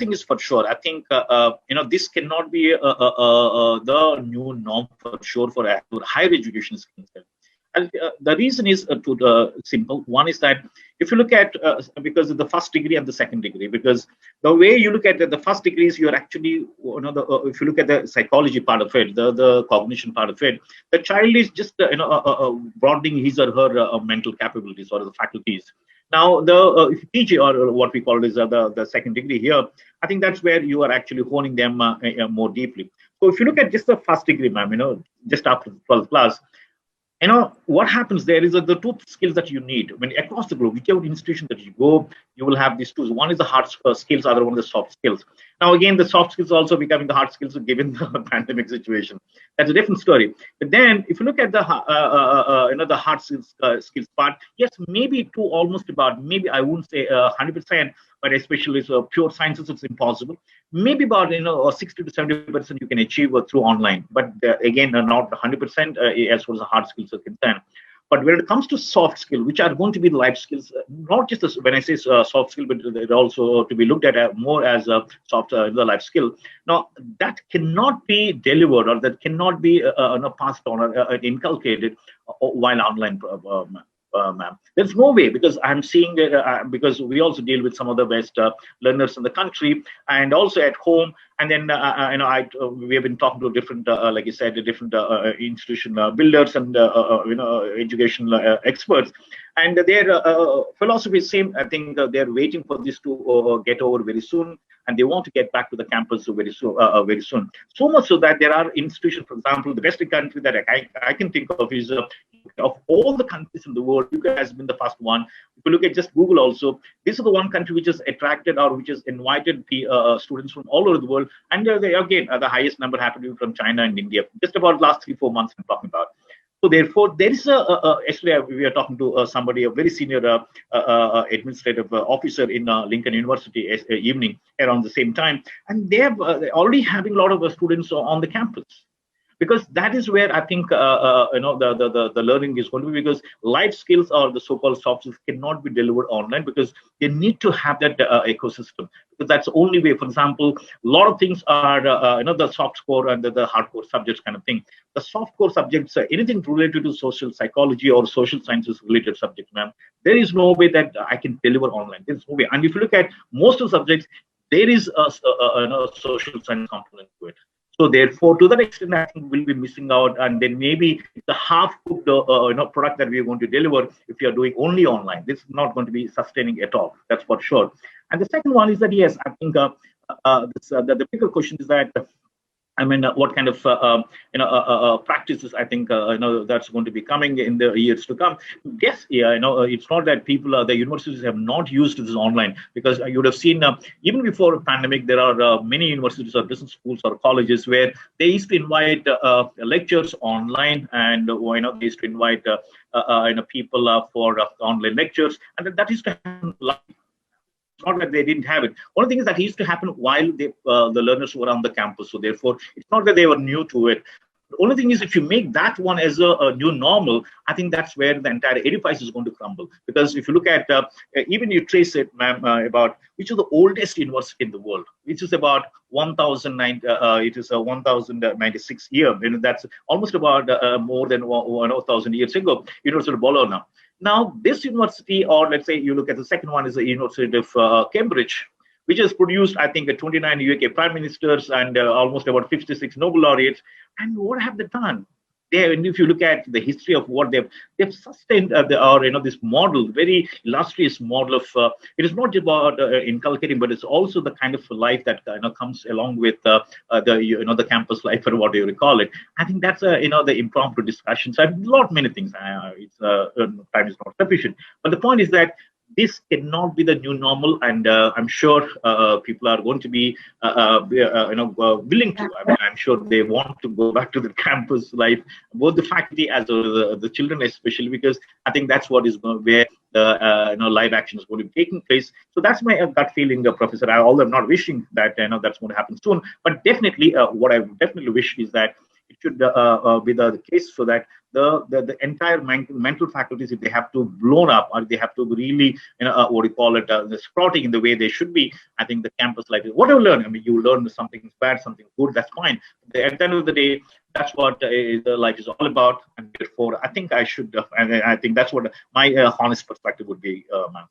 thing is for sure. I think this cannot be the new norm for sure for higher education is concerned. And the reason is simple. One is that if you look at because of the first degree and the second degree, because the way you look at the first degree is you're actually, if you look at the psychology part of it, the cognition part of it, the child is just broadening his or her mental capabilities or the faculties. Now, the PG, or what we call is the second degree here, I think that's where you are actually honing them more deeply. So if you look at just the first degree, ma'am, just after the 12th class, what happens there is that the two skills that you need when across the globe, whichever institution that you go, you will have these two. One is the hard skills, other one is the soft skills. Now again, the soft skills also becoming the hard skills given the pandemic situation. That's a different story. But then if you look at the the hard skills part, yes, maybe to almost about, maybe I wouldn't say 100%, but especially pure sciences, it's impossible. Maybe about 60 to 70% you can achieve through online, but again, not 100% as far as the hard skills are concerned. But when it comes to soft skill, which are going to be life skills, not just when I say soft skill, but they're also to be looked at more as a soft the life skill. Now that cannot be delivered, or that cannot be passed on or inculcated while online. Ma'am, there's no way, because I'm seeing because we also deal with some of the best learners in the country and also at home. And then we have been talking to different, like you said, different institution builders and educational experts, and their philosophy is same. I think they're waiting for this to get over very soon, and they want to get back to the campus very soon. So much so that there are institutions, for example, the best country that I can think of is of all the countries in the world, UK has been the first one. If you look at just Google also, this is the one country which has attracted or which has invited students from all over the world. And again, the highest number happened to be from China and India. Just about last 3-4 months I'm talking about. So therefore, there is actually we are talking to somebody, a very senior administrative officer in Lincoln University evening around the same time, and they have already having a lot of students on the campus. Because that is where I think the learning is going to be, because life skills or the so-called soft skills cannot be delivered online, because they need to have that ecosystem. Because that's the only way. For example, a lot of things are the soft core and the hardcore subjects kind of thing. The soft core subjects, anything related to social psychology or social sciences related subjects, ma'am, there is no way that I can deliver online. There's no way. And if you look at most of the subjects, there is a social science component to it. So therefore, to that extent, I think we'll be missing out, and then maybe the half-cooked product that we are going to deliver if you are doing only online. This is not going to be sustaining at all. That's for sure. And the second one is that yes, I think the bigger question is that, I mean, what kind of practices I think that's going to be coming in the years to come. Yes, yeah, it's not that people, the universities have not used this online, because you would have seen even before the pandemic, there are many universities or business schools or colleges where they used to invite lectures online, and they used to invite people for online lectures, and that used to happen live. It's not that they didn't have it. One thing is that it used to happen while the learners were on the campus. So therefore, it's not that they were new to it. The only thing is, if you make that one as a new normal, I think that's where the entire edifice is going to crumble. Because if you look at, even you trace it, ma'am, about which is the oldest university in the world, which is about 1009, it is a 1096 year. That's almost about more than 1,000 years ago, University of Bologna. Now, this university, or let's say you look at the second one, is the University of Cambridge, which has produced, I think, 29 UK prime ministers and almost about 56 Nobel laureates. And what have they done? And if you look at the history of what they've sustained, this model, very illustrious model of it is not about inculcating, but it's also the kind of life that comes along with the campus life, or what do you recall it. I think that's the impromptu discussions and many things. Time is not sufficient, but the point is that this cannot be the new normal, and I'm sure people are going to be, willing to. I mean, I'm sure they want to go back to the campus life, both the faculty as well as the children, especially, because I think that's what is where the live action is going to be taking place. So that's my gut feeling, Professor. Although I'm not wishing that that's going to happen soon, but definitely, what I definitely wish is that it should be the case, so that the entire mental faculties, if they have to blown up, or they have to really, what do you call it, the sprouting in the way they should be, I think the campus life is what you learn. I mean, you learn something bad, something good, that's fine. At the end of the day, that's what the life is all about. And therefore, I think I should, and I think that's what my honest perspective would be, ma'am.